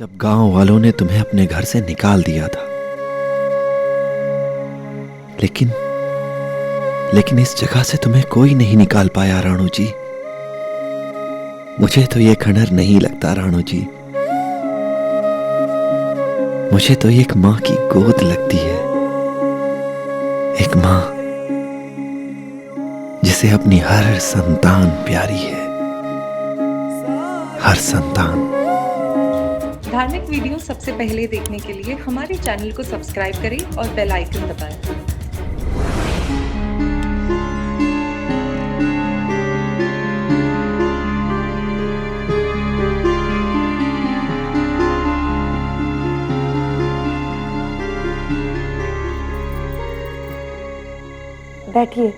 जब गांव वालों ने तुम्हें अपने घर से निकाल दिया था, लेकिन लेकिन इस जगह से तुम्हें कोई नहीं निकाल पाया राणू जी। मुझे तो ये खंडहर नहीं लगता राणू जी। मुझे तो एक माँ की गोद लगती है, एक माँ जिसे अपनी हर संतान प्यारी है, हर संतान। धार्मिक वीडियो सबसे पहले देखने के लिए हमारे चैनल को सब्सक्राइब करें और बेल आइकन दबाएं। बैठिए।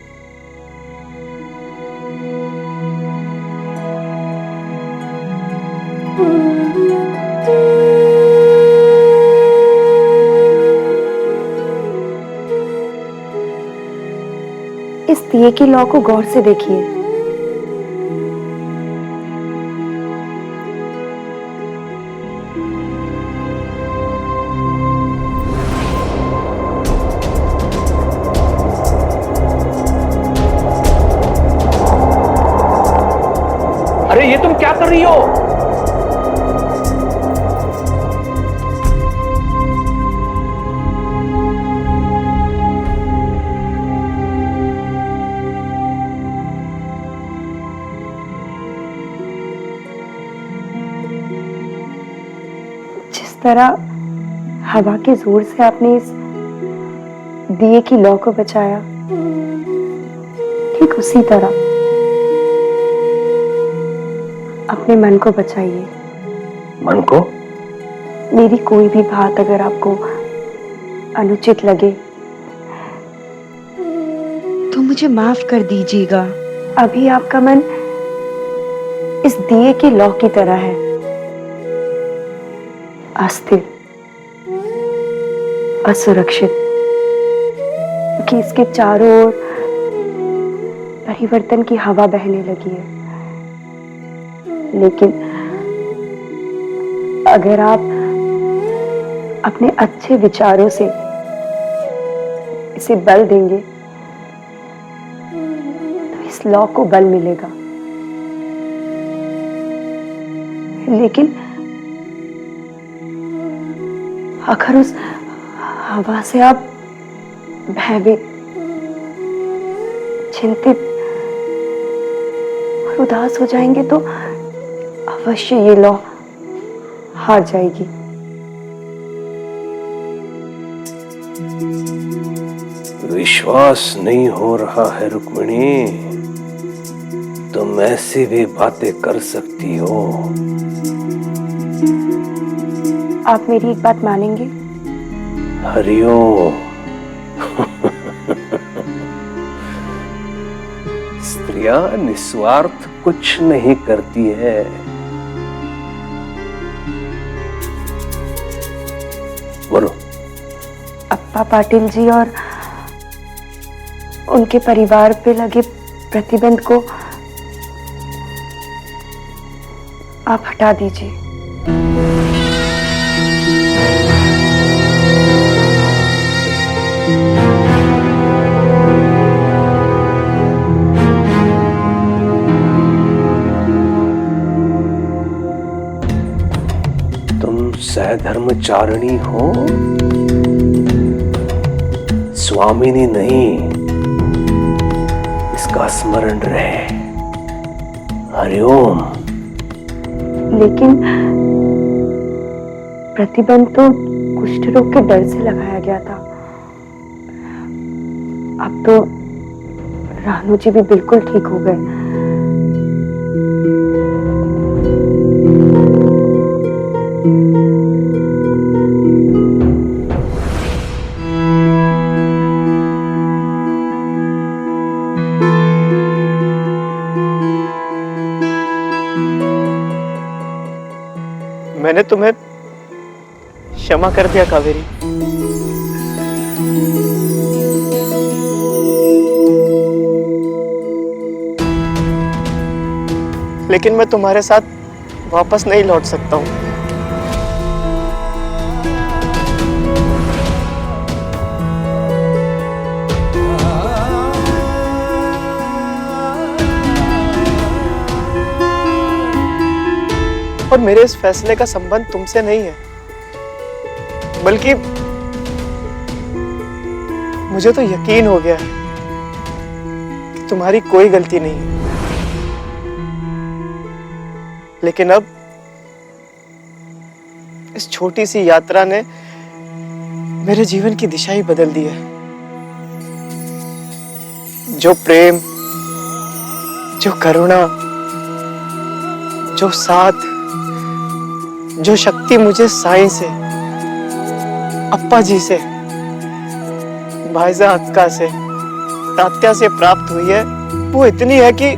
इस दिए की लौ को गौर से देखिए। अरे ये तुम क्या कर रही हो? जिस तरह हवा के जोर से आपने इस दिए की लौ को बचाया, ठीक उसी तरह अपने मन को बचाइए। मन को? मेरी कोई भी बात अगर आपको अनुचित लगे तो मुझे माफ कर दीजिएगा। अभी आपका मन इस दिए की लौ की तरह है, अस्थिर, असुरक्षित, क्योंकि इसके चारों ओर परिवर्तन की हवा बहने लगी है। लेकिन अगर आप अपने अच्छे विचारों से इसे बल देंगे तो इस लौ को बल मिलेगा। लेकिन अगर उस हवा से आप भयभीत, चिंतित और उदास हो जाएंगे तो अवश्य ये लौ हार जाएगी। विश्वास नहीं हो रहा है रुक्मिणी, तुम ऐसी भी बातें कर सकती हो? आप मेरी एक बात मानेंगे? हरिओम। स्त्रियां निस्वार्थ कुछ नहीं करती है। बोलो। अप्पा पाटिल जी और उनके परिवार पे लगे प्रतिबंध को आप हटा दीजिए। तुम सहधर्मचारिणी हो, स्वामिनी नहीं। इसका स्मरण रहे। हरिओम। लेकिन प्रतिबंध तो कुष्ठ रोग के डर से लगाया गया था। अब तो रानू जी भी बिल्कुल ठीक हो गए। मैंने तुम्हें क्षमा कर दिया कावेरी। लेकिन मैं तुम्हारे साथ वापस नहीं लौट सकता हूं। और मेरे इस फैसले का संबंध तुमसे नहीं है, बल्कि मुझे तो यकीन हो गया है कि तुम्हारी कोई गलती नहीं है। लेकिन अब इस छोटी सी यात्रा ने मेरे जीवन की दिशा ही बदल दी है। जो प्रेम, जो करुणा, जो साथ, जो शक्ति मुझे साईं से, अप्पा जी से, भाईजा अक्का से, तात्या से प्राप्त हुई है, वो इतनी है कि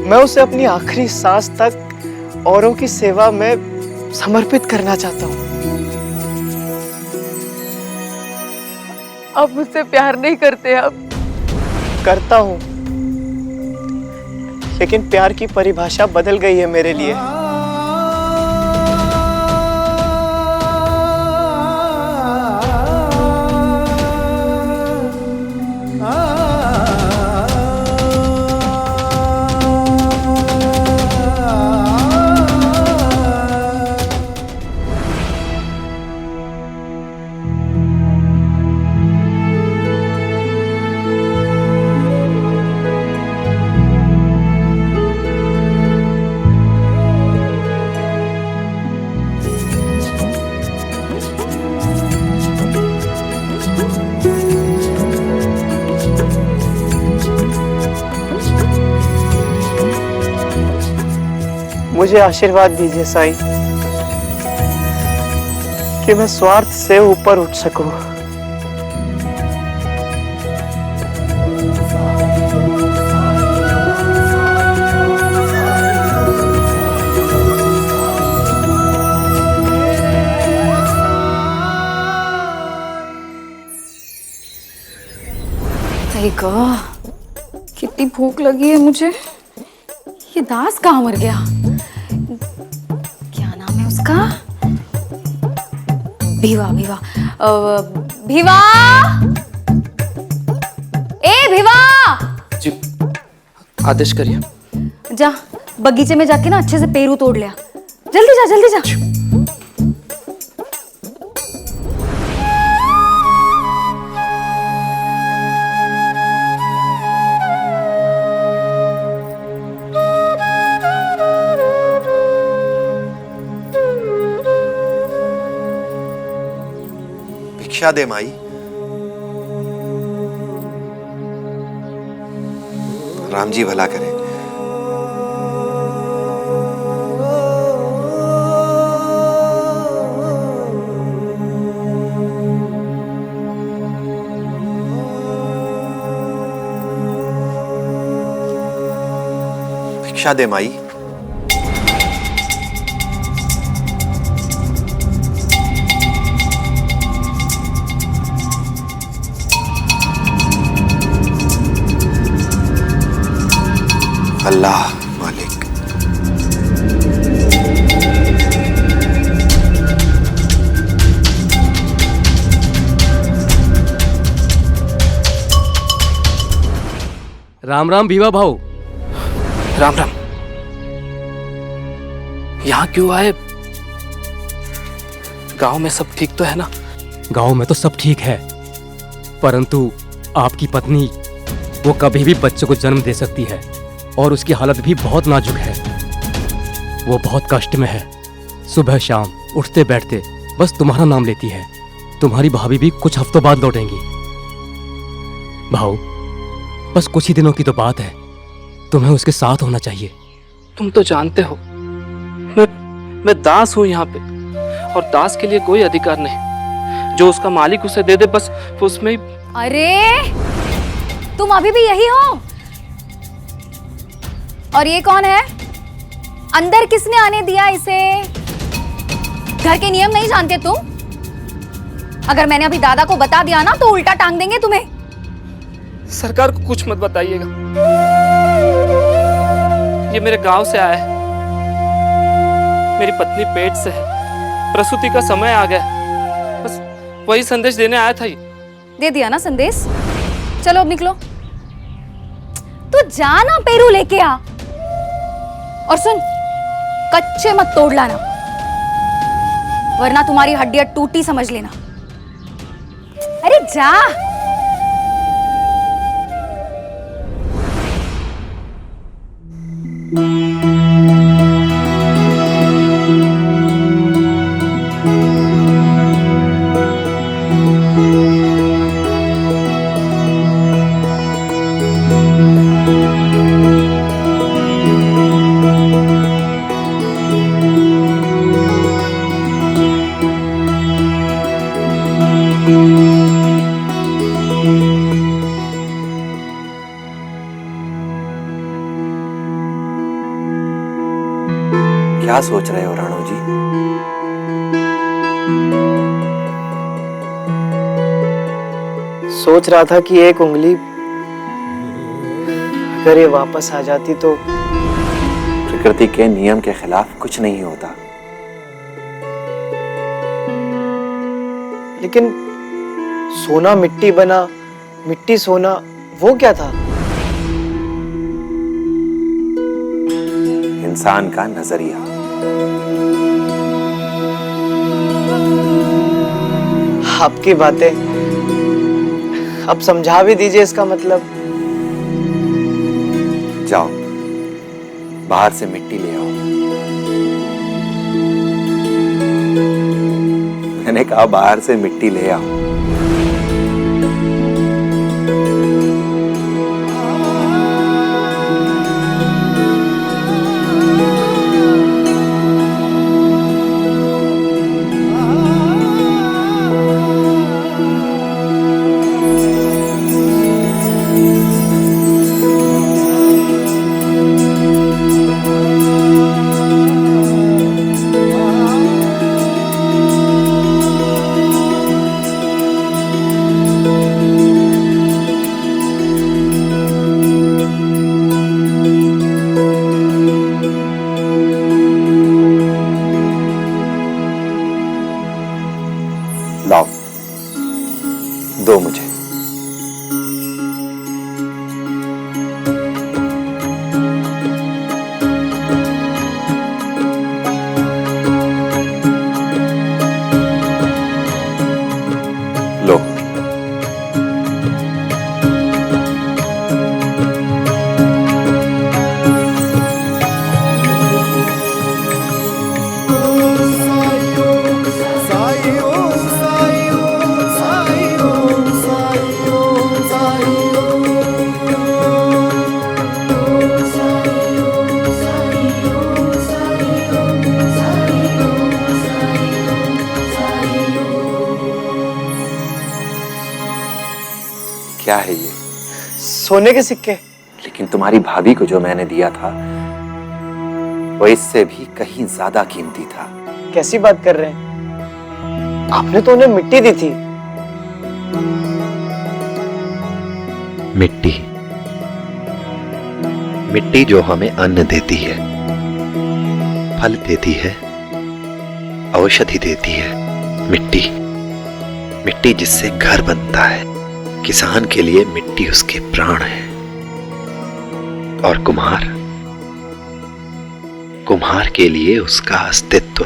मैं उसे अपनी आखिरी सांस तक औरों की सेवा में समर्पित करना चाहता हूँ। आप मुझसे प्यार नहीं करते? अब करता हूँ, लेकिन प्यार की परिभाषा बदल गई है मेरे लिए। मुझे आशीर्वाद दीजिए साईं कि मैं स्वार्थ से ऊपर उठ सकूं। कितनी भूख लगी है मुझे। ये दास कहाँ मर गया? क्या नाम है उसका? भीवा। भीवा भीवा, ए भीवा! जी आदेश करिए। जा बगीचे में जाके ना अच्छे से पेरू तोड़ लिया। जल्दी जा, जल्दी जा। भिक्षा दे माई। राम जी भला करे। भिक्षा दे माई। अल्लाह मालिक। राम राम भीवा भाऊ। राम राम। यहाँ क्यों आए? गांव में सब ठीक तो है ना? गांव में तो सब ठीक है, परंतु आपकी पत्नी वो कभी भी बच्चे को जन्म दे सकती है और उसकी हालत भी बहुत नाजुक है। वो बहुत कष्ट में है। सुबह शाम उठते बैठते बस तुम्हारा नाम लेती है। तुम्हारी भाभी भी कुछ हफ्तों बाद लौटेंगी। भाऊ बस कुछ ही दिनों की तो बात है, तुम्हें उसके साथ होना चाहिए। तुम तो जानते हो मैं दास हूं यहाँ पे, और दास के लिए कोई अधिकार नहीं। जो उसका मालिक उसे दे दे बस उसमें ही। अरे तुम अभी भी यही हो? और ये कौन है? अंदर किसने आने दिया इसे? घर के नियम नहीं जानते तुम? अगर मैंने अभी दादा को बता दिया ना तो उल्टा टांग देंगे तुम्हें। सरकार को कुछ मत बताइएगा। ये मेरे गांव से आया है। मेरी पत्नी पेट से है, प्रसूति का समय आ गया, बस वही संदेश देने आया था। दे दिया ना संदेश? चलो अब निकलो। तू जा ना पेरू लेके आ। और सुन, कच्चे मत तोड़ लाना, वरना तुम्हारी हड्डियां टूटी समझ लेना। अरे जा। क्या सोच रहे हो राणो जी? सोच रहा था कि एक उंगली अगर ये वापस आ जाती तो। प्रकृति के नियम के खिलाफ कुछ नहीं होता। लेकिन सोना मिट्टी बना, मिट्टी सोना, वो क्या था? इंसान का नजरिया। आपकी बातें, अब समझा भी दीजिए इसका मतलब। जाओ बाहर से मिट्टी ले आओ। मैंने कहा बाहर से मिट्टी ले आओ। लाओ, दो मुझे। लो। क्या है ये? सोने के सिक्के। लेकिन तुम्हारी भाभी को जो मैंने दिया था वो इससे भी कहीं ज्यादा कीमती था। कैसी बात कर रहे हैं? आपने तो उन्हें मिट्टी दी थी। मिट्टी, मिट्टी जो हमें अन्न देती है, फल देती है, औषधि देती है। मिट्टी, मिट्टी जिससे घर बनता है। किसान के लिए मिट्टी उसके प्राण है। और कुम्हार, कुम्हार के लिए उसका अस्तित्व।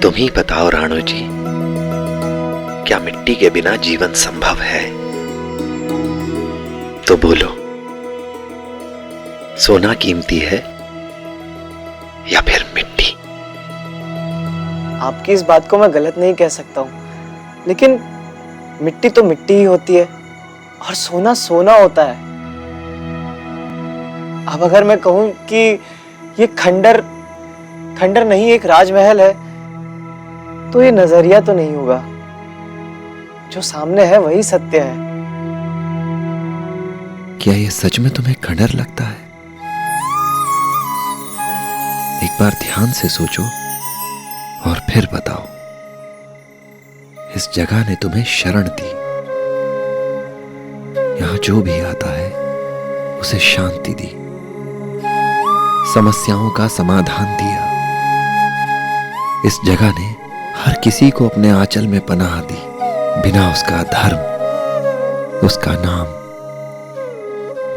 तुम ही बताओ राणो जी, क्या मिट्टी के बिना जीवन संभव है? तो बोलो, सोना कीमती है या फिर मिट्टी? आपकी इस बात को मैं गलत नहीं कह सकता हूँ, लेकिन मिट्टी तो मिट्टी ही होती है और सोना सोना होता है। अब अगर मैं कहूं कि ये खंडर खंडर नहीं एक राजमहल है, तो ये नजरिया तो नहीं होगा। जो सामने है वही सत्य है। क्या ये सच में तुम्हें खंडर लगता है? एक बार ध्यान से सोचो और फिर बताओ। इस जगह ने तुम्हें शरण दी। यहां जो भी आता है उसे शांति दी, समस्याओं का समाधान दिया। इस जगह ने हर किसी को अपने आंचल में पनाह दी, बिना उसका धर्म, उसका नाम,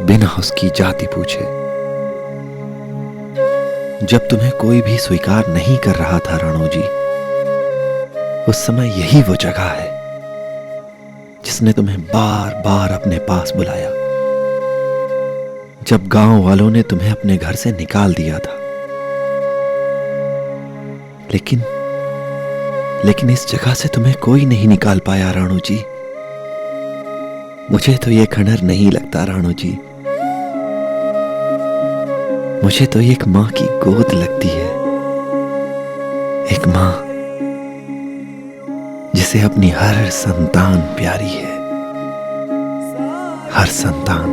बिना उसकी जाति पूछे। जब तुम्हें कोई भी स्वीकार नहीं कर रहा था राणो जी, उस समय यही वो जगह है जिसने तुम्हें बार बार अपने पास बुलाया, जब गांव वालों ने तुम्हें अपने घर से निकाल दिया था। लेकिन इस जगह से तुम्हें कोई नहीं निकाल पाया राणो जी। मुझे तो ये खंडर नहीं लगता राणो जी, मुझे तो एक मां की गोद लगती है, एक मां जिसे अपनी हर संतान प्यारी है, हर संतान।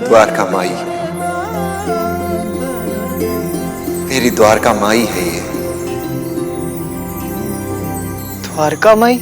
द्वारका माई, मेरी द्वारका माई है ये। द्वारका माई?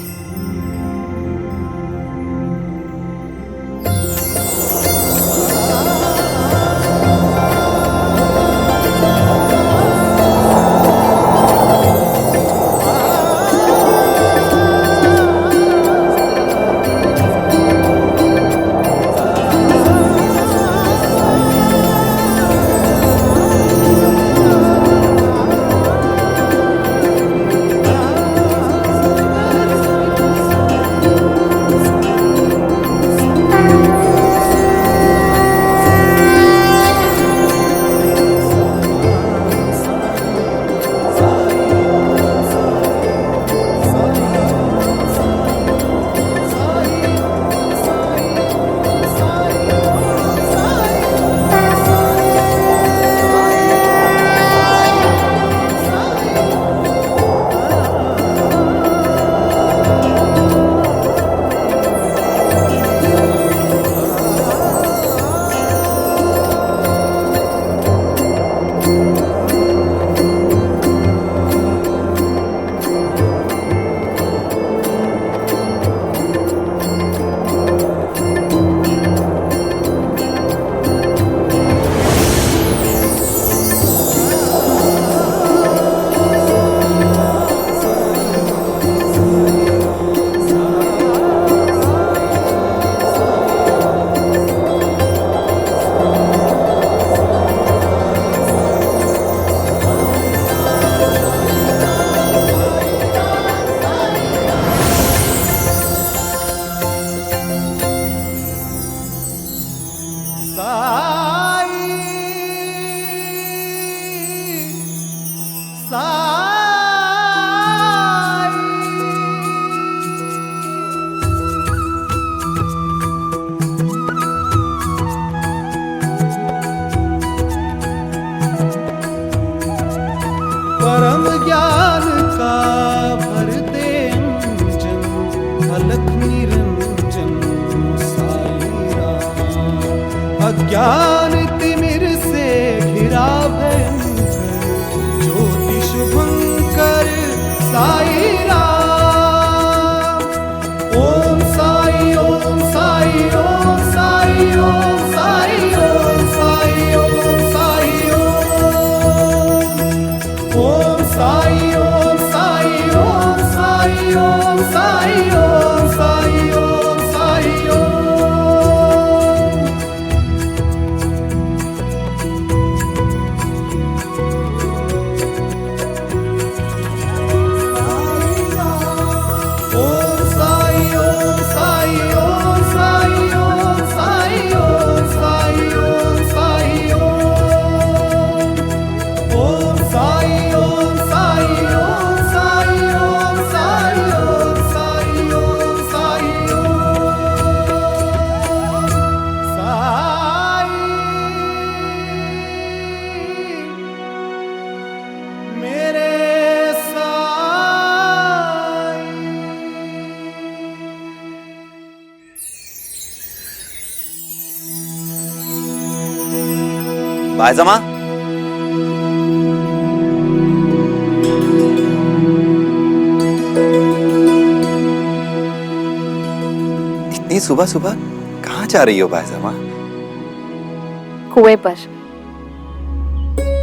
परम ज्ञान का भरते अंजन, अलख निरंजन साई राम। अज्ञान तिमिर से घिरा भयंकर, ज्योति शुभंकर साई राम। ओम साई ओम साई ओम साई ओम साई ओम साई ओम साई ओम साई ओम साई ओम साई ओम साई ओम साई ओम साई ओम। बायजमा, इतनी सुबह सुबह कहाँ जा रही हो बायजमा? कुएं पर।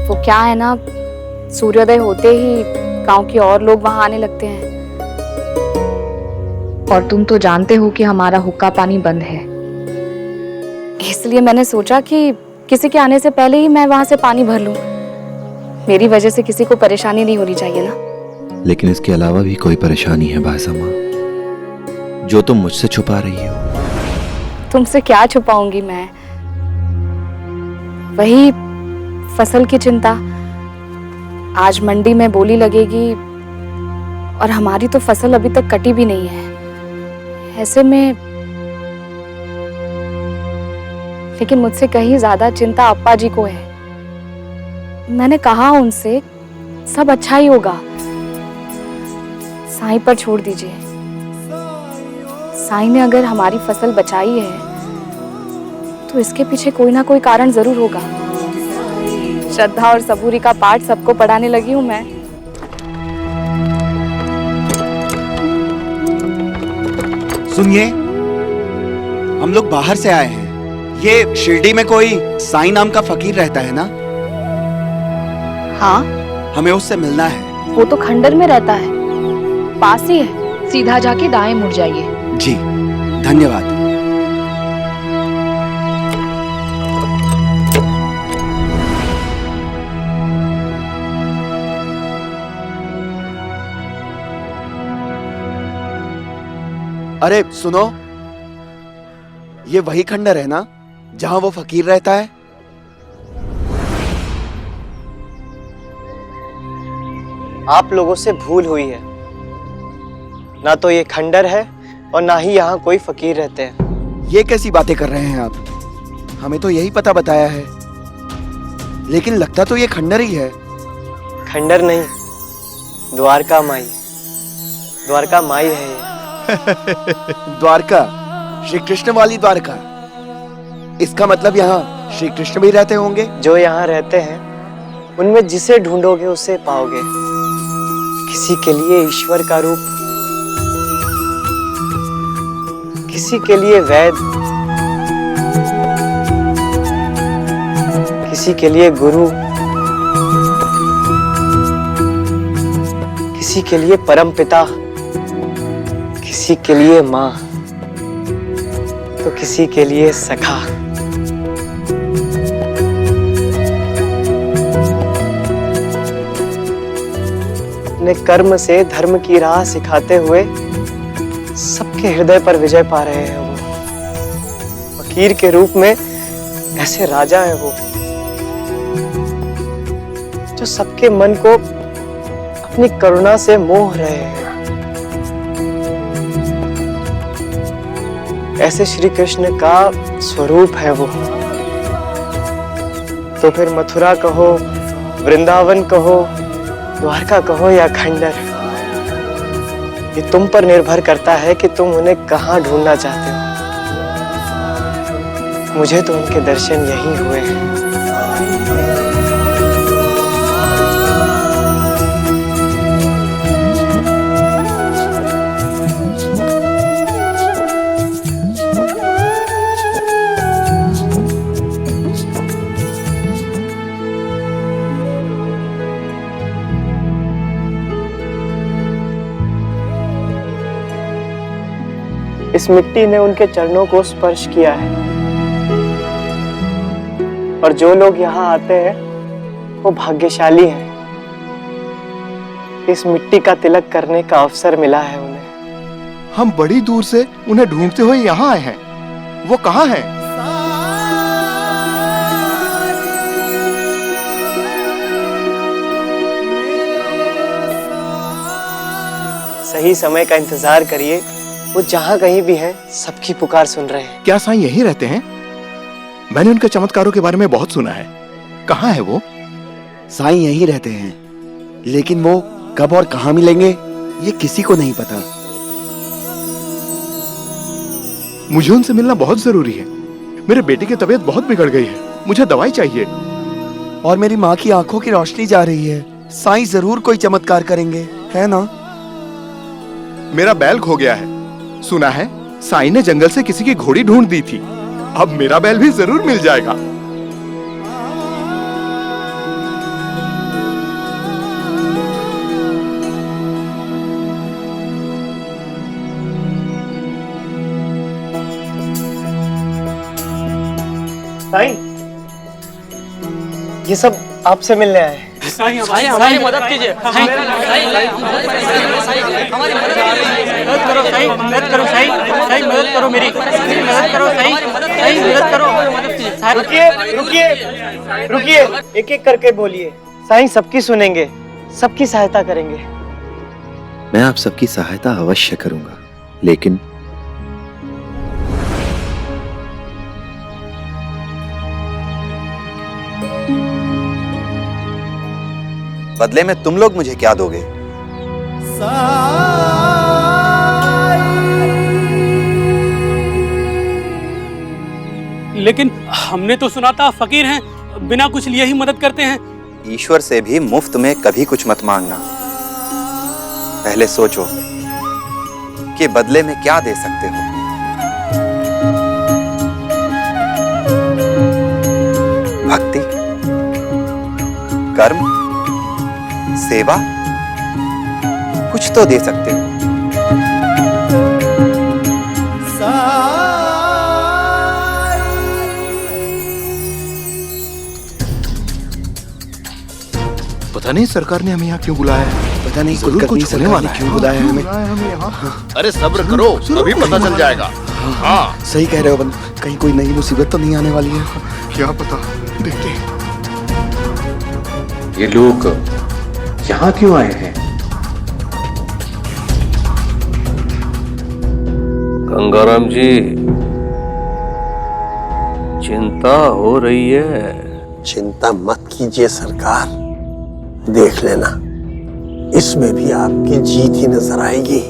वो क्या है ना, सूर्योदय होते ही गांव के और लोग वहां आने लगते हैं। और तुम तो जानते हो कि हमारा हुक्का पानी बंद है, इसलिए मैंने सोचा कि किसी के आने से पहले ही मैं वहां से पानी भर लूं। मेरी वजह से किसी को परेशानी नहीं होनी चाहिए ना। लेकिन इसके अलावा भी कोई परेशानी है बायजमा, जो तुम मुझसे छुपा रही हो। तुमसे क्या छुपाऊंगी मैं? वही फसल की चिंता। आज मंडी में बोली लगेगी और हमारी तो फसल अभी तक कटी भी नहीं है। ऐसे में लेकिन मुझसे कहीं ज्यादा चिंता अप्पा जी को है। मैंने कहा उनसे सब अच्छा ही होगा, साईं पर छोड़ दीजिए। साईं ने अगर हमारी फसल बचाई है तो इसके पीछे कोई ना कोई कारण जरूर होगा। श्रद्धा और सबूरी का पाठ सबको पढ़ाने लगी हूं मैं। सुनिए, हम लोग बाहर से आए हैं। ये शिरडी में कोई साईं नाम का फकीर रहता है ना? हाँ, हमें उससे मिलना है। वो तो खंडर में रहता है, पास ही है। सीधा जाके दाएं मुड़ जाइए। जी, धन्यवाद। अरे सुनो, ये वही खंडर है ना जहां वो फकीर रहता है? आप लोगों से भूल हुई है। ना तो ये खंडर है और ना ही यहाँ कोई फकीर रहते हैं। ये कैसी बातें कर रहे हैं आप? हमें तो यही पता बताया है, लेकिन लगता तो ये खंडर ही है। खंडर नहीं, द्वारका माई। द्वारका माई है ये। द्वारका, श्री कृष्ण वाली द्वारका। इसका मतलब यहाँ श्री कृष्ण भी रहते होंगे? जो यहाँ रहते हैं उनमें जिसे ढूंढोगे उसे पाओगे। किसी के लिए ईश्वर का रूप, किसी के लिए वैद, किसी के लिए गुरु, किसी के लिए परम पिता, किसी के लिए माँ, तो किसी के लिए सखा। अपने कर्म से धर्म की राह सिखाते हुए सबके हृदय पर विजय पा रहे हैं वो। फकीर के रूप में ऐसे राजा हैं वो, जो सबके मन को अपनी करुणा से मोह रहे हैं। ऐसे श्री कृष्ण का स्वरूप है वो। तो फिर मथुरा कहो, वृंदावन कहो, द्वारका कहो या खंडर, ये तुम पर निर्भर करता है कि तुम उन्हें कहाँ ढूंढना चाहते हो। मुझे तो उनके दर्शन यहीं हुए हैं। इस मिट्टी ने उनके चरणों को स्पर्श किया है और जो लोग यहाँ आते हैं वो भाग्यशाली हैं। इस मिट्टी का तिलक करने का अवसर मिला है उन्हें। हम बड़ी दूर से उन्हें ढूंढते हुए यहाँ आए हैं। वो कहाँ हैं? सही समय का इंतजार करिए, वो जहाँ कहीं भी हैं सबकी पुकार सुन रहे हैं। क्या साईं यहीं रहते हैं? मैंने उनके चमत्कारों के बारे में बहुत सुना है। कहाँ है वो? साईं यहीं रहते हैं, लेकिन वो कब और कहाँ मिलेंगे ये किसी को नहीं पता। मुझे उनसे मिलना बहुत जरूरी है। मेरे बेटे की तबीयत बहुत बिगड़ गई है, मुझे दवाई चाहिए। और मेरी माँ की आंखों की रोशनी जा रही है। साईं जरूर कोई चमत्कार करेंगे, है ना? मेरा बैल खो गया है। सुना है साईं ने जंगल से किसी की घोड़ी ढूंढ दी थी। अब मेरा बैल भी जरूर मिल जाएगा। साईं, ये सब आपसे मिलने आए हैं। हमारी मदद कीजिए। मदद करो मेरी, मदद करो साईं, मदद करो। रुकिए, एक एक करके बोलिए। साईं सबकी सुनेंगे, सबकी सहायता करेंगे। मैं आप सबकी सहायता अवश्य करूंगा, लेकिन बदले में तुम लोग मुझे क्या दोगे? लेकिन हमने तो सुना था फकीर हैं, बिना कुछ लिए ही मदद करते हैं। ईश्वर से भी मुफ्त में कभी कुछ मत मांगना। पहले सोचो कि बदले में क्या दे सकते हो। भक्ति, कर्म, सेवा, कुछ तो दे सकते हो। पता नहीं सरकार ने हमें यहाँ क्यों बुलाया है। पता नहीं जरूर कुछ होने वाला है। क्यों बुलाया है हमें। अरे सब्र करो, अभी पता चल जाएगा। हाँ सही कह रहे हो बंधु, कहीं कोई नई मुसीबत तो नहीं आने वाली है। क्या पता, देखते हैं। ये लोग यहाँ क्यों आए हैं? गंगाराम जी, चिंता हो रही है। चिंता मत कीजिए सरकार, देख लेना इसमें भी आपकी जीत ही नजर आएगी।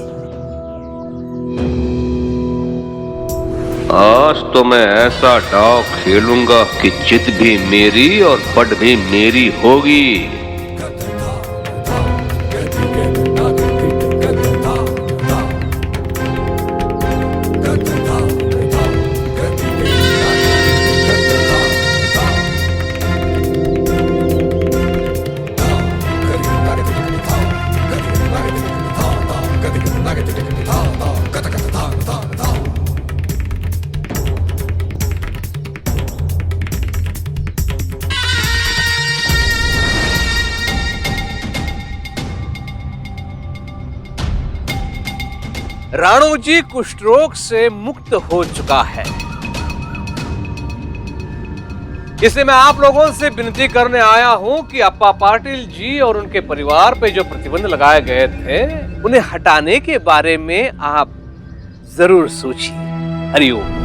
आज तो मैं ऐसा डाव खेलूंगा कि जित भी मेरी और पट भी मेरी होगी। राणू जी कुष्ठ रोग से मुक्त हो चुका है। इसलिए मैं आप लोगों से विनती करने आया हूं कि अप्पा पाटिल जी और उनके परिवार पे जो प्रतिबंध लगाए गए थे उन्हें हटाने के बारे में आप जरूर सोचिए। हरिओम।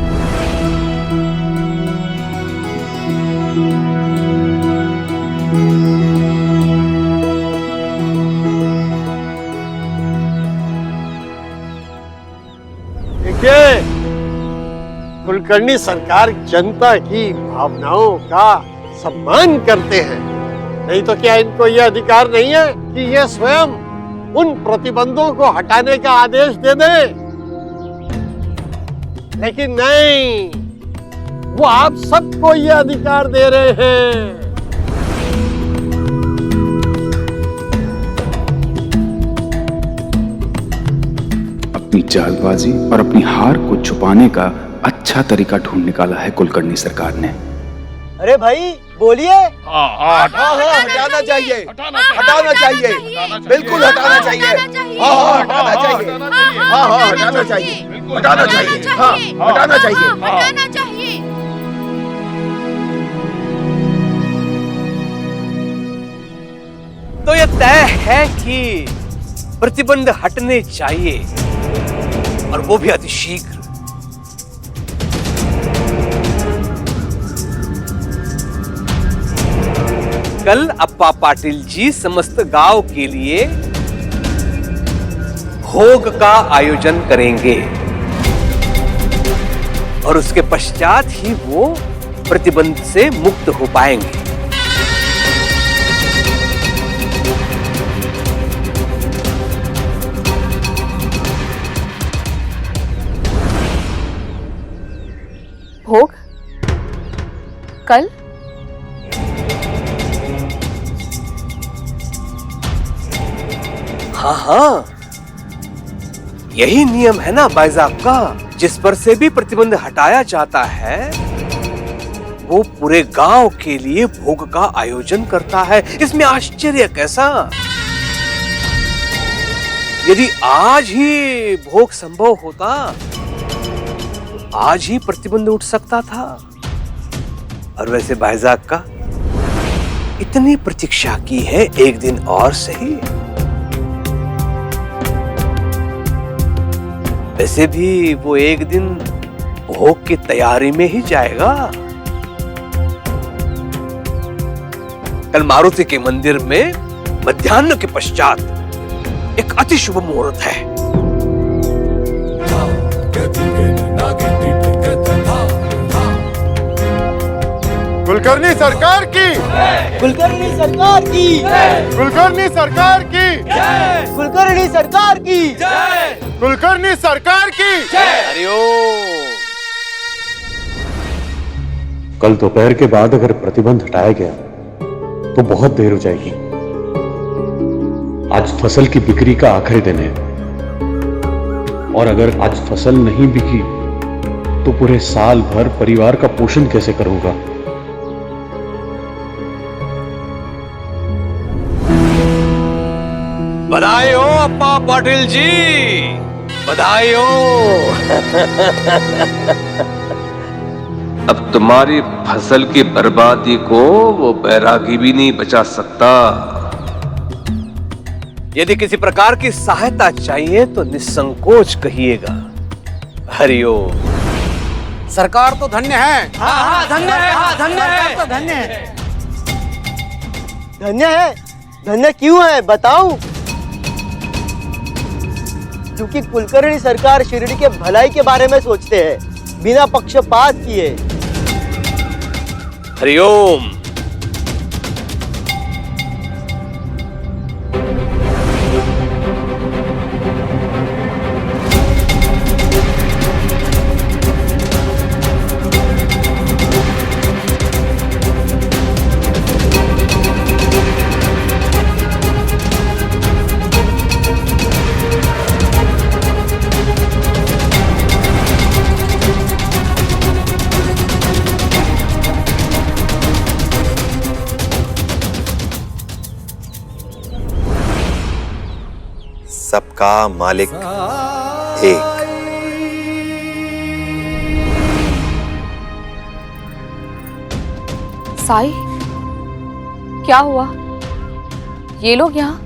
कुलकर्णी सरकार जनता की भावनाओं का सम्मान करते हैं, नहीं तो क्या इनको यह अधिकार नहीं है कि ये स्वयं उन प्रतिबंधों को हटाने का आदेश दे दें? लेकिन नहीं, वो आप सबको ये अधिकार दे रहे हैं। अपनी चालबाजी और अपनी हार को छुपाने का अच्छा तरीका ढूंढ निकाला है कुलकर्णी सरकार ने। अरे भाई बोलिए। हटाना चाहिए, हटाना चाहिए, बिल्कुल हटाना चाहिए। हटाना चाहिए, हटाना चाहिए, हटाना चाहिए, हटाना चाहिए। तो यह तय है कि प्रतिबंध हटने चाहिए और वो भी अतिशीघ्र। कल अप्पा पाटिल जी समस्त गांव के लिए भोग का आयोजन करेंगे और उसके पश्चात ही वो प्रतिबंध से मुक्त हो पाएंगे। कल? हाँ हाँ, यही नियम है ना बाइजाब का। जिस पर से भी प्रतिबंध हटाया जाता है वो पूरे गांव के लिए भोग का आयोजन करता है। इसमें आश्चर्य कैसा? यदि आज ही भोग संभव होता तो आज ही प्रतिबंध उठ सकता था। और वैसे भाईजाक का इतनी प्रतीक्षा की है, एक दिन और सही। वैसे भी वो एक दिन भोग की तैयारी में ही जाएगा। कल मारुति के मंदिर में मध्याह्न के पश्चात एक अति शुभ मुहूर्त है। कुलकर्णी सरकार की, कुलकर्णी सरकार की, कुलकर्णी सरकार की, कुलकर्णी सरकार की, कुलकर्णी सरकार की। हरिओम। कल दोपहर के बाद अगर प्रतिबंध हटाया गया तो बहुत देर हो जाएगी। आज फसल की बिक्री का आखिरी दिन है और अगर आज फसल नहीं बिकी तो पूरे साल भर परिवार का पोषण कैसे करूंगा? बधाई हो अप्पा पाटिल जी, बधाई हो। अब तुम्हारी फसल की बर्बादी को वो बैरागी भी नहीं बचा सकता। यदि किसी प्रकार की सहायता चाहिए तो निसंकोच कहिएगा। हरिओम। सरकार तो धन्य है। हाँ हाँ धन्य है, हाँ धन्य है, तो धन्य है। धन्य है? धन्य क्यों है बताऊं? क्योंकि कुलकर्णी सरकार शिरडी के भलाई के बारे में सोचते हैं, बिना पक्षपात किए। हरिओम। सबका मालिक एक। साई, क्या हुआ? ये लोग यहाँ?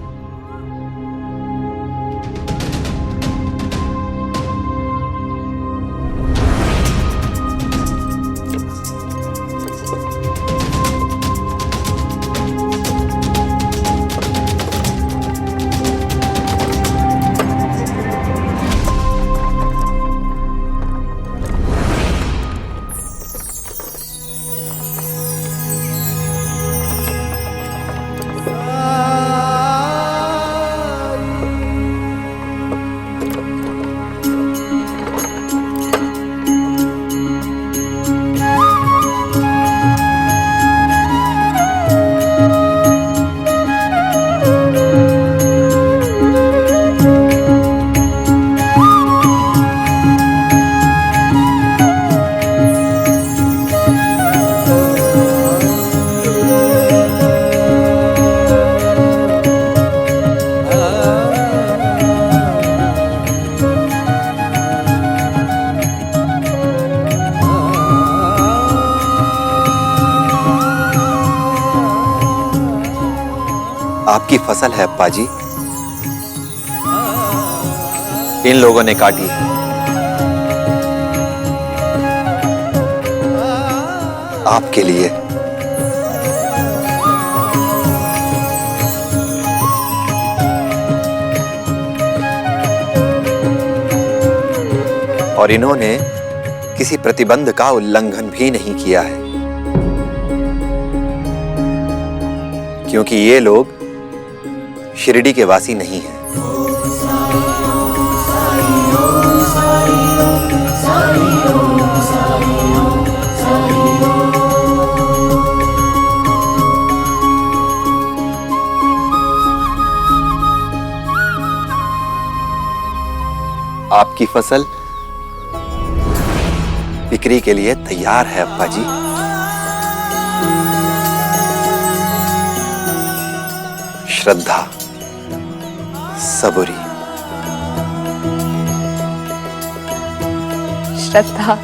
आपकी फसल है अप्पा जी, इन लोगों ने काटी है। आपके लिए। और इन्होंने किसी प्रतिबंध का उल्लंघन भी नहीं किया है, क्योंकि ये लोग शिरडी के वासी नहीं हैं। आपकी फसल बिक्री के लिए तैयार है अप्पा जी। श्रद्धा, सबूरी। श्रद्धा,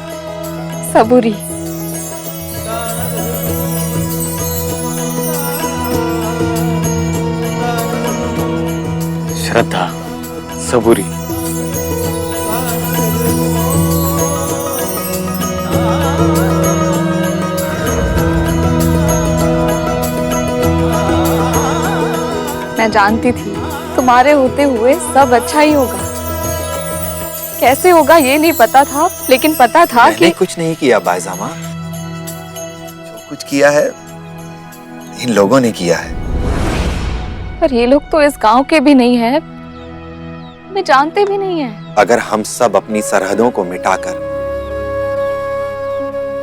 सबूरी। श्रद्धा, सबूरी। मैं जानती थी तुम्हारे होते हुए सब अच्छा ही होगा। कैसे होगा ये नहीं पता था, लेकिन पता था मैंने कि कुछ नहीं किया बायजामा, जो कुछ किया है इन लोगों ने किया है। पर ये लोग तो इस गांव के भी नहीं है, मैं जानते भी नहीं है। अगर हम सब अपनी सरहदों को मिटाकर,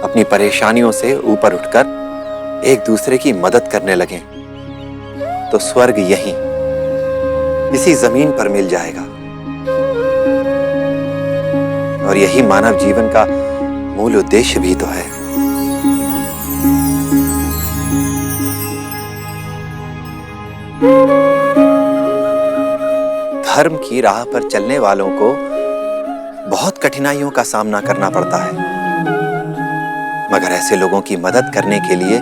अपनी परेशानियों से ऊपर उठकर एक दूसरे की मदद करने लगे तो स्वर्ग यहीं इसी जमीन पर मिल जाएगा। और यही मानव जीवन का मूल उद्देश्य भी तो है। धर्म की राह पर चलने वालों को बहुत कठिनाइयों का सामना करना पड़ता है, मगर ऐसे लोगों की मदद करने के लिए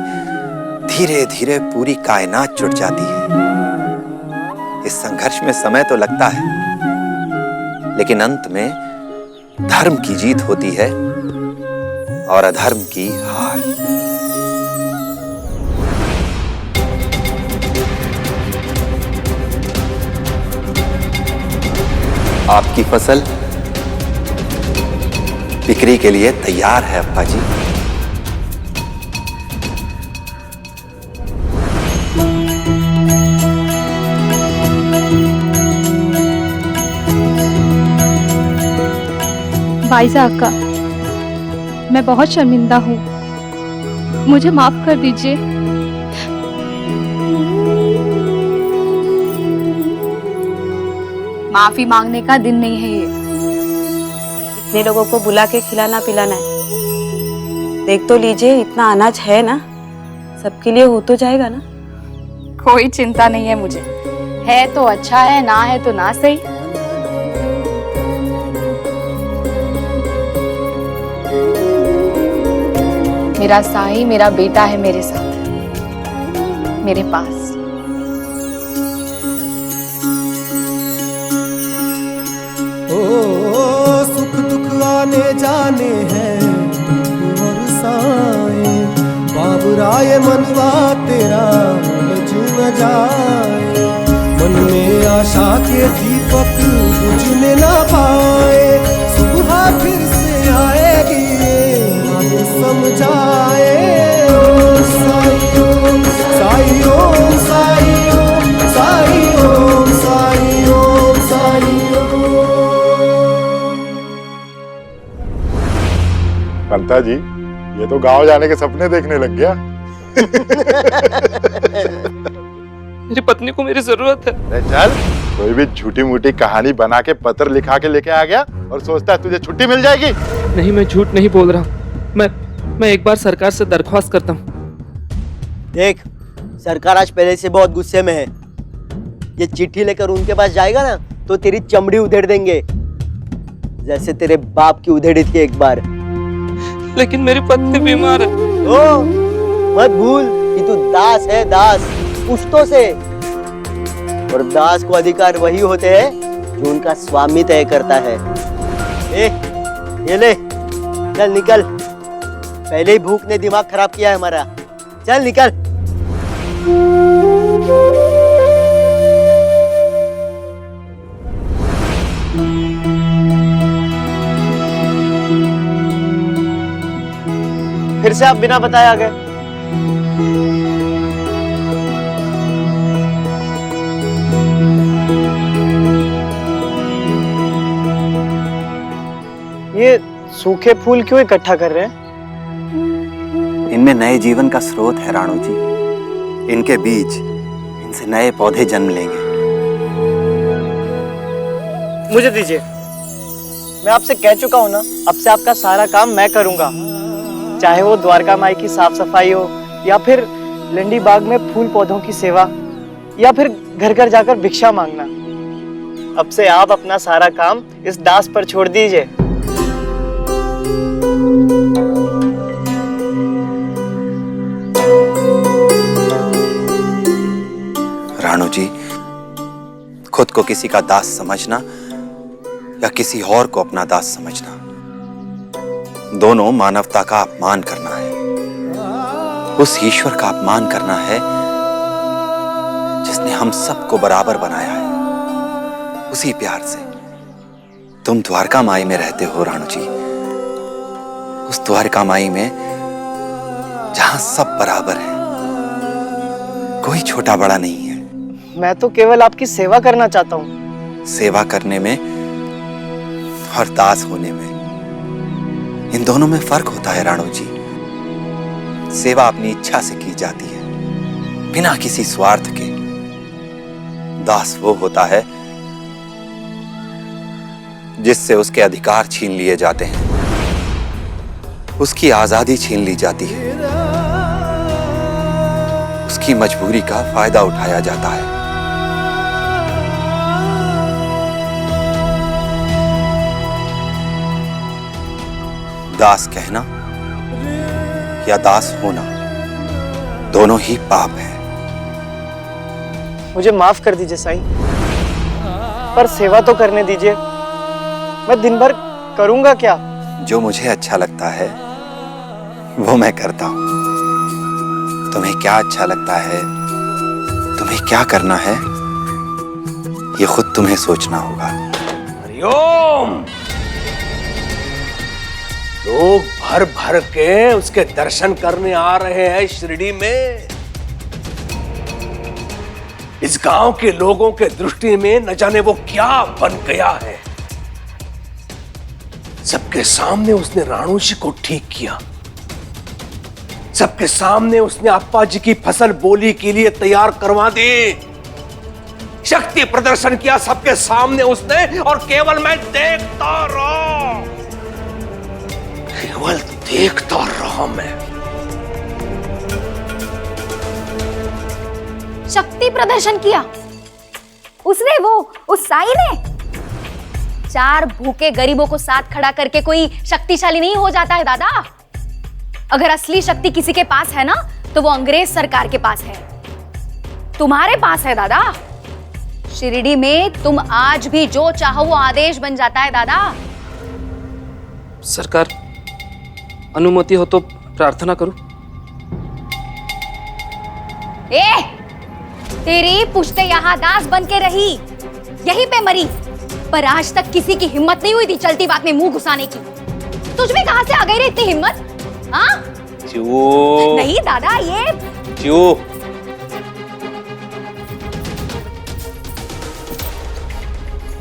धीरे धीरे पूरी कायनात जुट जाती है। इस संघर्ष में समय तो लगता है, लेकिन अंत में धर्म की जीत होती है और अधर्म की हार। आपकी फसल बिक्री के लिए तैयार है अप्पा जी। फाइजा अक्का, मैं बहुत शर्मिंदा हूँ, मुझे माफ कर दीजिए। माफी मांगने का दिन नहीं है ये। इतने लोगों को बुला के खिलाना पिलाना है। देख तो लीजिए, इतना अनाज है ना, सबके लिए हो तो जाएगा ना। कोई चिंता नहीं है मुझे, है तो अच्छा है, ना है तो ना सही। मेरा साईं, मेरा बेटा है मेरे साथ, मेरे पास। सुख दुख आने जाने हैं और साए, बाबुराए मनवा तेरा लज न जाए। मन में आशा के दीपक बुझने ना पाए, सुबह फिर से आएगी बात समझाए। ओम साई ओम साई ओम साई ओम साई ओम साई ओम साई पंता जी, ये तो गांव जाने के सपने देखने लग गया। मेरी पत्नी को मेरी जरूरत है। अरे चल, कोई भी झूठी मूठी कहानी बना के पत्र लिखा के लेके आ गया और सोचता है तुझे छुट्टी मिल जाएगी। नहीं, मैं झूठ नहीं बोल रहा। मैं एक बार सरकार से दरख्वास्त करता हूँ। देख, सरकार आज पहले से बहुत गुस्से में है। ये चिट्ठी लेकर उनके पास जाएगा ना तो तेरी चमड़ी उधेड़ देंगे, जैसे तेरे बाप की उधेड़ी थी एक बार। लेकिन मेरी पत्नी बीमार है। ओ, मत भूल कि तू दास है, दास पुश्तों से। और दास को अधिकार वही होते हैं जो उनका स्वामी तय करता है। ये ले, चल निकल, पहले ही भूख ने दिमाग खराब किया है हमारा। चल निकल। फिर से आप बिना बताए आ गए। ये सूखे फूल क्यों इकट्ठा कर रहे हैं? इनमें नए जीवन का स्रोत है राणो जी। इनके बीज, इनसे नए पौधे जन्म लेंगे। मुझे दीजिए। मैं आपसे कह चुका हूँ ना, अब से आपका सारा काम मैं करूंगा, चाहे वो द्वारका माई की साफ सफाई हो या फिर लंडी बाग में फूल पौधों की सेवा या फिर घर घर जाकर भिक्षा मांगना। अब से आप अपना सारा काम इस दास पर छोड़ दीजिए। राणू जी, खुद को किसी का दास समझना या किसी और को अपना दास समझना, दोनों मानवता का अपमान करना है। उस ईश्वर का अपमान करना है जिसने हम सबको बराबर बनाया है, उसी प्यार से। तुम द्वारका माई में रहते हो राणू जी, उस द्वारका माई में जहां सब बराबर है, कोई छोटा बड़ा नहीं है। मैं तो केवल आपकी सेवा करना चाहता हूँ। सेवा करने में और दास होने में, इन दोनों में फर्क होता है राणू जी। सेवा अपनी इच्छा से की जाती है, बिना किसी स्वार्थ के। दास वो होता है जिससे उसके अधिकार छीन लिए जाते हैं, उसकी आजादी छीन ली जाती है, उसकी मजबूरी का फायदा उठाया जाता है। दास कहना या दास होना, दोनों ही पाप है। मुझे माफ कर दीजिए साईं, पर सेवा तो करने दीजिए। मैं दिन भर करूंगा क्या? जो मुझे अच्छा लगता है वो मैं करता हूं। तुम्हें क्या अच्छा लगता है, तुम्हें क्या करना है, ये खुद तुम्हें सोचना होगा। हरिओम। लोग भर भर के उसके दर्शन करने आ रहे हैं शिरडी में। इस गांव के लोगों के दृष्टि में न जाने वो क्या बन गया है। सबके सामने उसने राणू जी को ठीक किया, सबके सामने उसने अप्पा जी की फसल बोली के लिए तैयार करवा दी, शक्ति प्रदर्शन किया सबके सामने उसने, और केवल मैं देखता रहा, केवल देखता रहा मैं। शक्ति प्रदर्शन किया उसने, वो उस साई ने? 4 भूखे गरीबों को साथ खड़ा करके कोई शक्तिशाली नहीं हो जाता है दादा। अगर असली शक्ति किसी के पास है ना, तो वो अंग्रेज सरकार के पास है, तुम्हारे पास है दादा। शिरडी में तुम आज भी जो चाहो वो आदेश बन जाता है दादा। सरकार, अनुमति हो तो प्रार्थना करूं? तेरी पुश्ते यहाँ दास बन के रही, यहीं पे मरी, पर आज तक किसी की हिम्मत नहीं हुई थी चलती बात में मुंह घुसाने की। तुझ में कहां से आ गई रे इतनी हिम्मत? हाँ? नहीं दादा, ये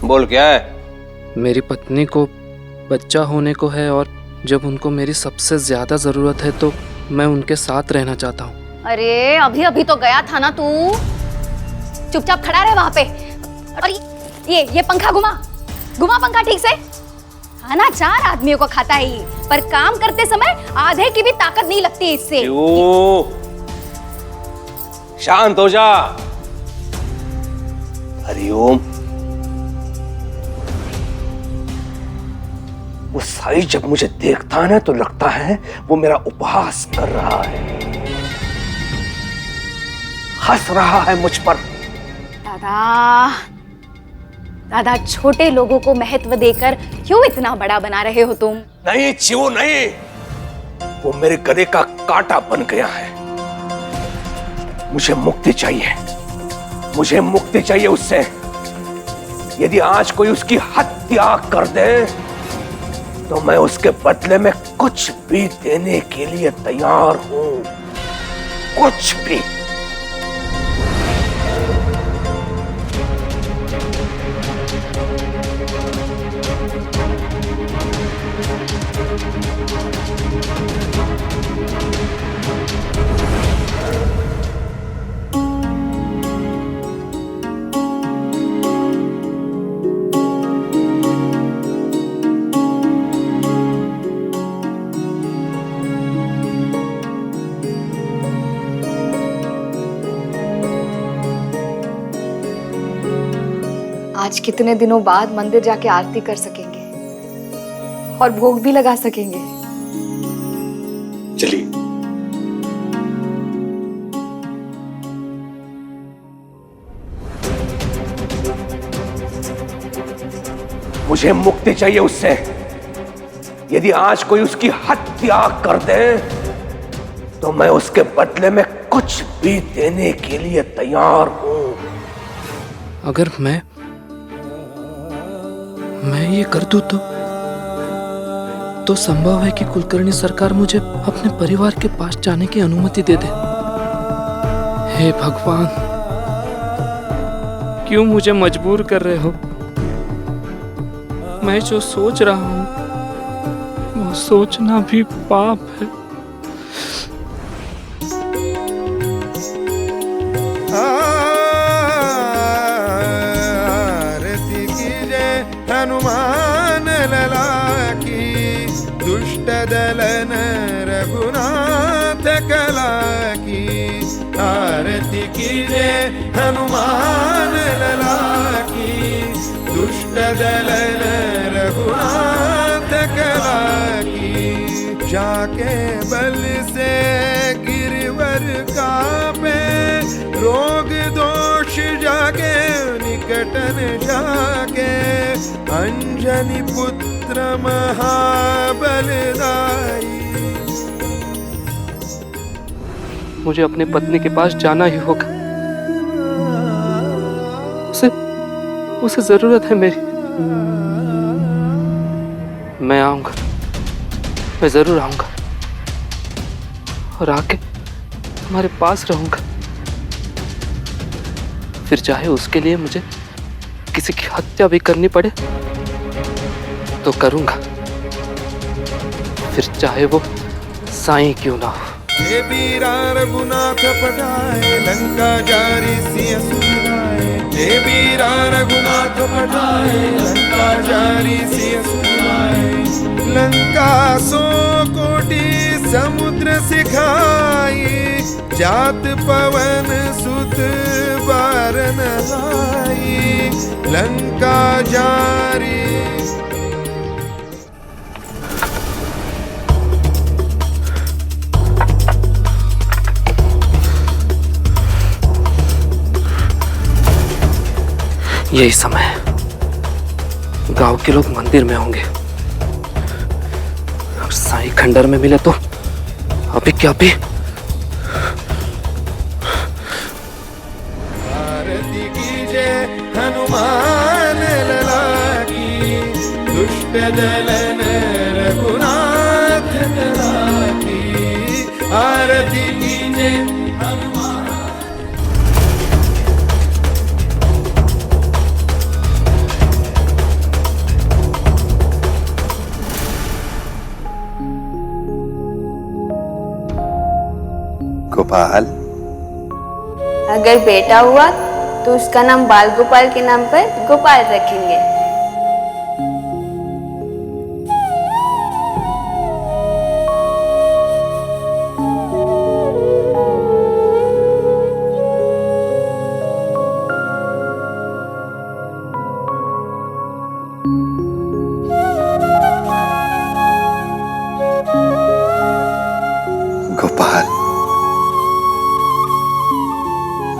बोल क्या है? मेरी पत्नी को बच्चा होने को है, और जब उनको मेरी सबसे ज्यादा जरूरत है तो मैं उनके साथ रहना चाहता हूँ। अरे अभी अभी तो गया था ना तू, चुपचाप खड़ा रहे वहां पे। और ये पंखा घुमा पंखा ठीक से। खाना 4 आदमियों को खाता है ये, पर काम करते समय आधे की भी ताकत नहीं लगती इससे। शांत हो जा। हरिओम। वो साई जब मुझे देखता है ना तो लगता है वो मेरा उपहास कर रहा है, हंस रहा है मुझ पर। दादा, छोटे लोगों को महत्व देकर क्यों इतना बड़ा बना रहे हो तुम? नहीं चिवो नहीं, वो मेरे गले का कांटा बन गया है। मुझे मुक्ति चाहिए, मुझे मुक्ति चाहिए उससे। यदि आज कोई उसकी हत्या कर दे तो मैं उसके बदले में कुछ भी देने के लिए तैयार हूं, कुछ भी। आज कितने दिनों बाद मंदिर जाके आरती कर सकेंगे और भोग भी लगा सकेंगे। चलिए। मुझे मुक्ति चाहिए उससे। यदि आज कोई उसकी हत्या कर दे तो मैं उसके बदले में कुछ भी देने के लिए तैयार हूं। अगर मैं ये कर दूं तो संभव है कि कुलकर्णी सरकार मुझे अपने परिवार के पास जाने की अनुमति दे दे। हे भगवान, क्यों मुझे मजबूर कर रहे हो? मैं जो सोच रहा हूं वो सोचना भी पाप है। आरती कीजे हनुमान लला की, दुष्ट दलन रघुनाथ कला की। आरती कीजे हनुमान लला की, दुष्ट दलन रघुनाथ कला की। जाके बल से गिरवर कापे, रोग दोष जागे निकटन जाके। अंजनी पुत्र महाबलदाई। मुझे अपने पत्नी के पास जाना ही होगा। उसे जरूरत है मेरी। मैं आऊंगा, मैं जरूर आऊंगा और आके तुम्हारे पास रहूंगा। फिर चाहे उसके लिए मुझे किसी की हत्या भी करनी पड़े तो करूंगा, फिर चाहे वो साईं क्यों ना हो। हे वीरा रघुनाथ पठाए, लंका जारी सिय सुनाए। हे वीरा रघुनाथ पठाए, लंका जारी सिय सुनाए। लंका 100 कोटि समुद्र सिखाई, जात पवन सुत बारन आई। लंका जारी। यही समय है। गांव के लोग मंदिर में होंगे। अगर साईं खंडर में मिले तो अभी क्या भी। आरती कीजे हनुमान लला की, दुष्ट दलन रघुनाथ कला की। आरती कीजे गोपाल। अगर बेटा हुआ तो उसका नाम बाल गोपाल के नाम पर गोपाल रखेंगे। गोपाल,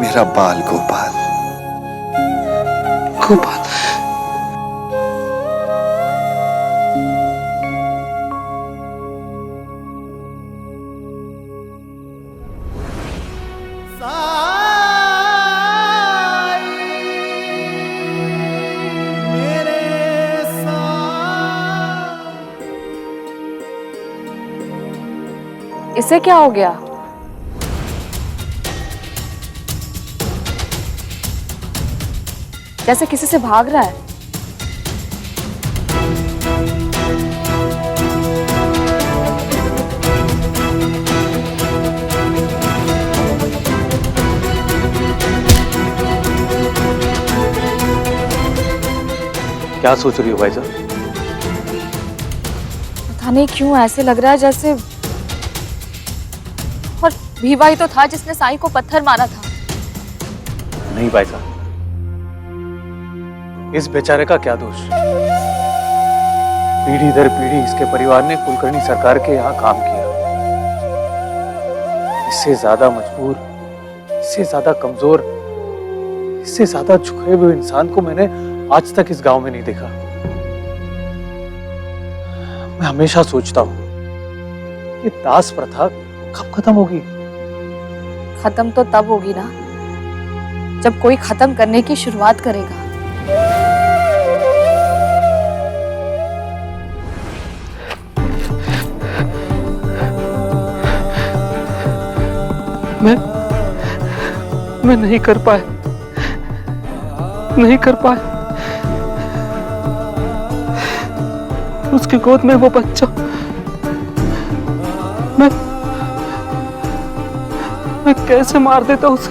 मेरा बाल गोपाल। गोपाल, इसे क्या हो गया? जैसे किसी से भाग रहा है। क्या सोच रही हो भाई साहब? पता नहीं क्यों ऐसे लग रहा है जैसे, और भीवा ही तो था जिसने साईं को पत्थर मारा था। नहीं भाई साहब, इस बेचारे का क्या दोष? पीढ़ी दर पीढ़ी इसके परिवार ने कुलकर्णी सरकार के यहाँ काम किया। इससे ज्यादा मजबूर, इससे ज्यादा कमजोर, इससे ज्यादा झुके हुए इंसान को मैंने आज तक इस गांव में नहीं देखा। मैं हमेशा सोचता हूँ ये दास प्रथा कब खत्म होगी? खत्म तो तब होगी ना जब कोई खत्म करने की शुरुआत करेगा। मैं नहीं कर पाया, नहीं कर पाया। उसकी गोद में वो बच्चा, मैं कैसे मार देता उसे?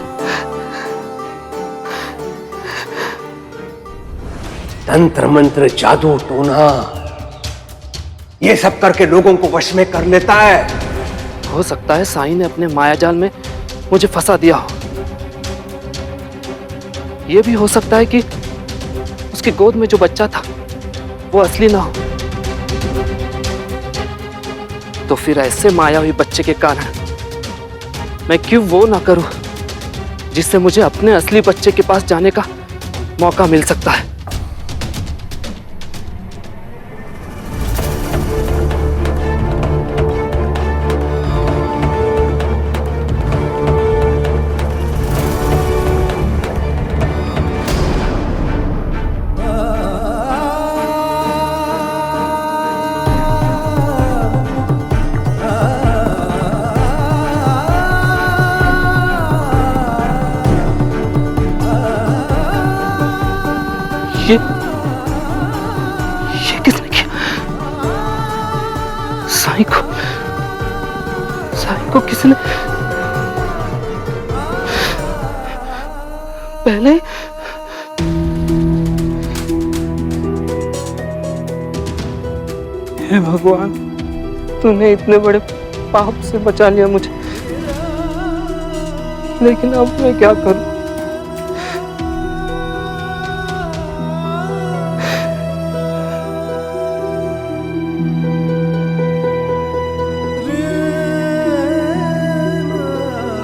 तंत्र मंत्र, जादू टोना, ये सब करके लोगों को वश में कर लेता है। हो सकता है साईं ने अपने मायाजाल में मुझे फंसा दिया हो। यह भी हो सकता है कि उसकी गोद में जो बच्चा था वो असली ना हो। तो फिर ऐसे माया हुई बच्चे के कारण मैं क्यों वो ना करूं जिससे मुझे अपने असली बच्चे के पास जाने का मौका मिल सकता है। ये किसने किया? साईं को किसने पहले? हे भगवान, तूने इतने बड़े पाप से बचा लिया मुझे, लेकिन अब मैं क्या करूं?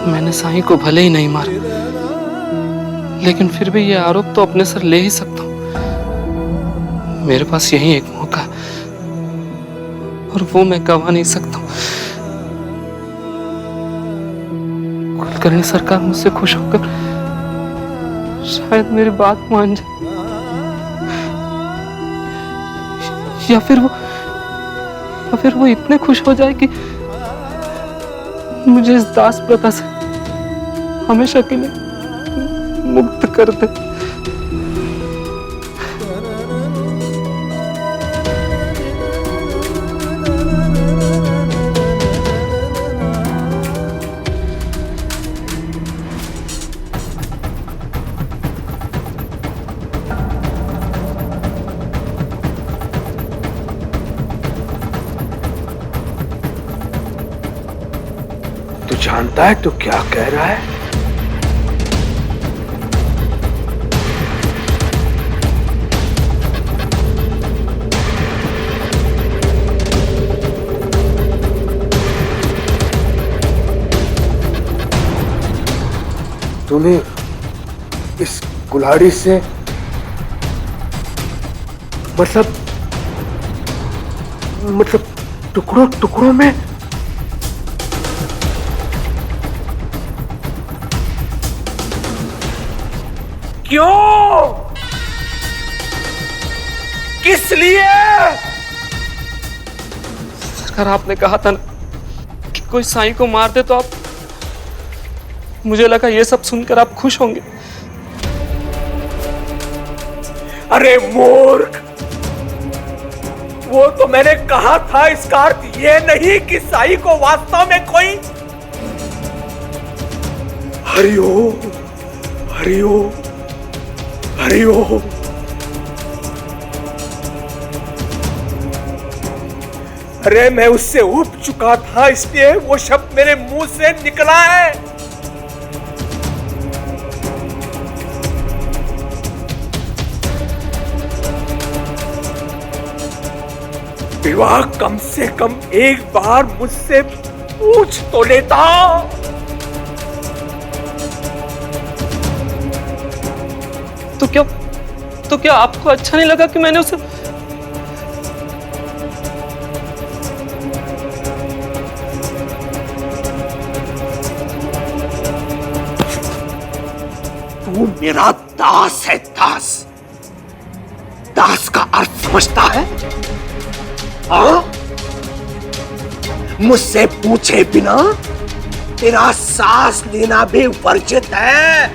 मैंने साईं को भले ही नहीं मारा, लेकिन फिर भी ये आरोप तो अपने सर ले ही सकता हूं। मेरे पास यही एक मौका है और वो मैं गवा नहीं सकता हूं। कुलकर्णी सरकार मुझसे खुश होकर शायद मेरी बात मान जाए, या फिर वो इतने खुश हो जाए कि मुझे इस दास प्रथा से हमेशा के लिए मुक्त कर दे। तू जानता है तू क्या कह रहा है? तूने इस कुल्हाड़ी से मतलब टुकड़ों टुकड़ों में क्यों? किस लिए? सरकार, आपने कहा था ना कि कोई साईं को मार दे तो आप, मुझे लगा ये सब सुनकर आप खुश होंगे। अरे मूर्ख, वो तो मैंने कहा था, इसका अर्थ ये नहीं कि साईं को वास्तव में कोई हरिओम हरिओम हरिओम। अरे मैं उससे उब चुका था, इसलिए वो शब्द मेरे मुंह से निकला है। विवाह कम से कम एक बार मुझसे पूछ तो लेता। तो क्या आपको अच्छा नहीं लगा कि मैंने उसे तू मेरा दास है, दास। दास का अर्थ समझता है? हाँ? मुझसे पूछे बिना तेरा सांस लेना भी वर्जित है।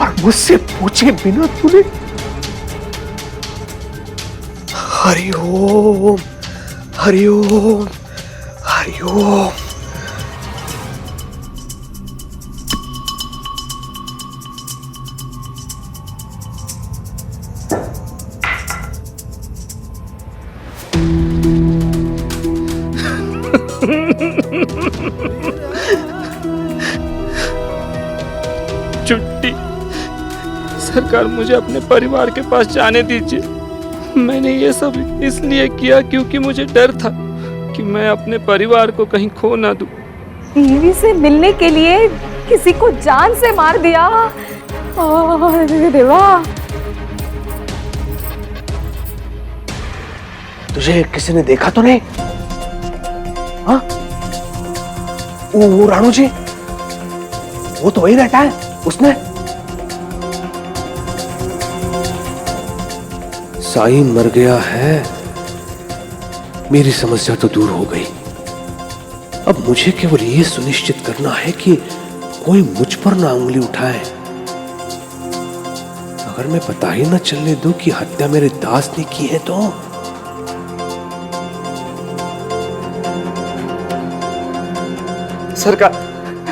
और मुझसे पूछे बिना तूने हरिओम हरिओम हरिओम। छुट्टी। सरकार, मुझे अपने परिवार के पास जाने दीजिए। मैंने ये सब इसलिए किया क्योंकि मुझे डर था कि मैं अपने परिवार को कहीं खो ना दूं। बीवी से मिलने के लिए किसी को जान से मार दिया। अरे वाह! तुझे किसी ने देखा तो नहीं? हाँ? वो राणू जी, वो तो वही रहता है। उसने साईं मर गया है, मेरी समस्या तो दूर हो गई। अब मुझे केवल ये सुनिश्चित करना है कि कोई मुझ पर ना उंगली उठाए। अगर मैं पता ही ना चलने दूं कि हत्या मेरे दास ने की है तो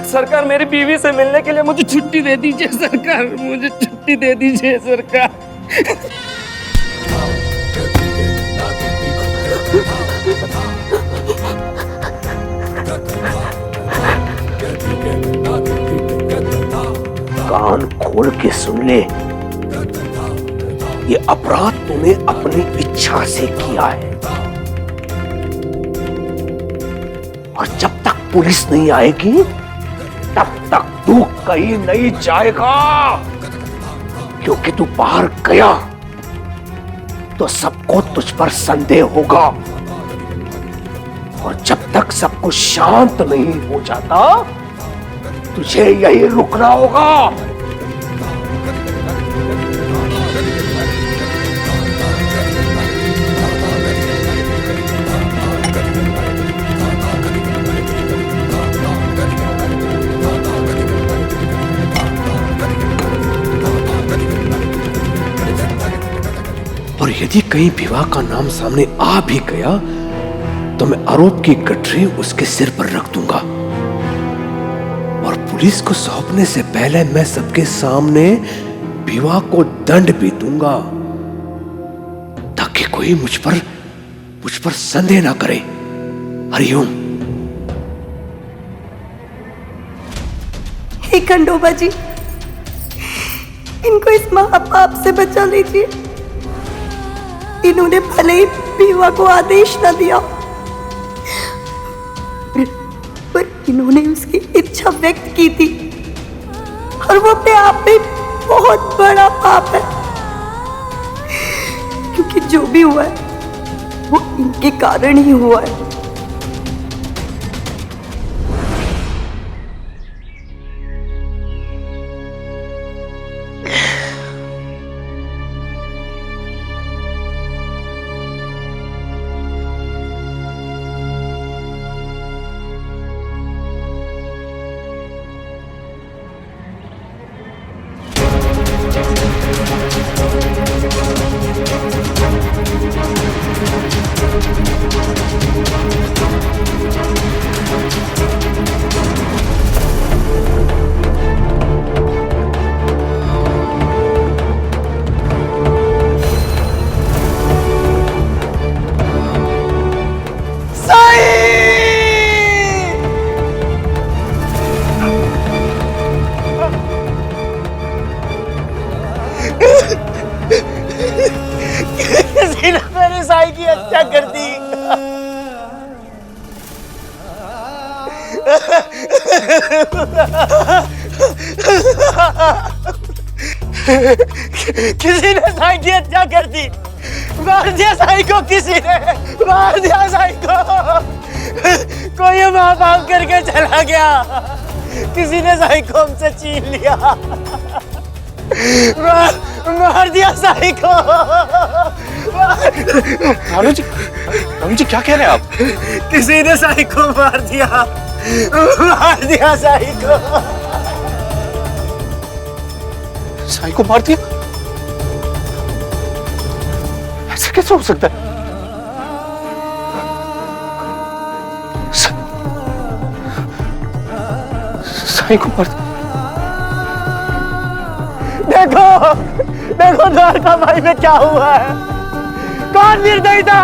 सरकार, मेरी बीवी से मिलने के लिए मुझे छुट्टी दे दीजिए सरकार, मुझे छुट्टी दे दीजिए सरकार। कान खोल के सुन ले, ये अपराध तूने अपनी इच्छा से किया है और जब तक पुलिस नहीं आएगी तब तक तू कहीं नहीं जाएगा, क्योंकि तू बाहर गया तो सबको तुझ पर संदेह होगा और जब तक सब कुछ शांत नहीं हो जाता तुझे यही रुकना होगा। और यदि कहीं विवाह का नाम सामने आ भी गया तो मैं आरोप की गठरी उसके सिर पर रख दूंगा और पुलिस को सौंपने से पहले मैं सबके सामने विवाह को दंड भी दूंगा ताकि कोई मुझ पर संदेह ना करे। हरिओम। हे खंडोबा जी, इनको इस महापाप से बचा लीजिए। इन्होंने भले ही विवाह को आदेश न दिया पर इन्होंने उसकी इच्छा व्यक्त की थी और वो अपने आप में बहुत बड़ा पाप है, क्योंकि जो भी हुआ है वो इनके कारण ही हुआ है। किसी ने साई की हत्या कर दी, मार दिया साई को, किसी ने मार दिया साई को। कोई माँ बाप करके चला गया, किसी ने साई को हमसे छीन लिया, मार दिया साई को। रानू जी क्या कह रहे हैं आप? किसी ने साई को मार दिया साई को। साई को मार दिया? ऐसे कैसे हो सकता है? साई को मार दिया? देखो देखो द्वारका माई में क्या हुआ है। कौन निर्दयी था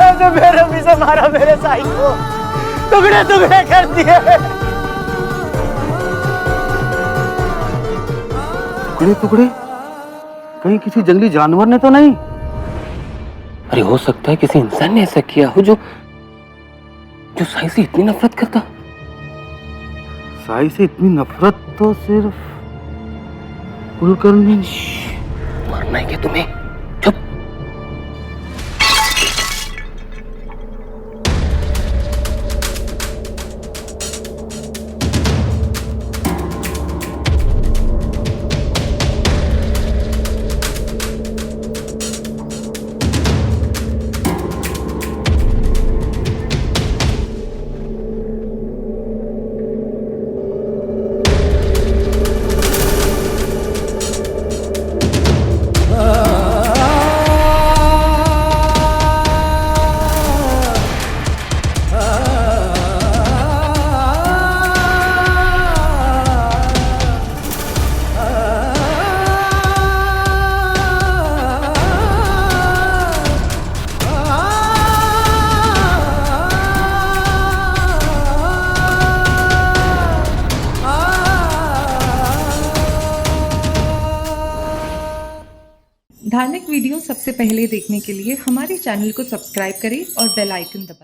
ऐसे बेरहमी से मारा मेरे साई को, टुकड़े टुकड़े कर दिए। टुकड़े टुकड़े? कहीं किसी जंगली जानवर ने तो नहीं? अरे हो सकता है किसी इंसान ने ऐसा किया हो जो साई से इतनी नफरत करता। साई से इतनी नफरत तो सिर्फ कुलकर्णी। मारना है क्या तुम्हें? चुप। धार्मिक वीडियो सबसे पहले देखने के लिए हमारे चैनल को सब्सक्राइब करें और बेल आइकन दबाएं।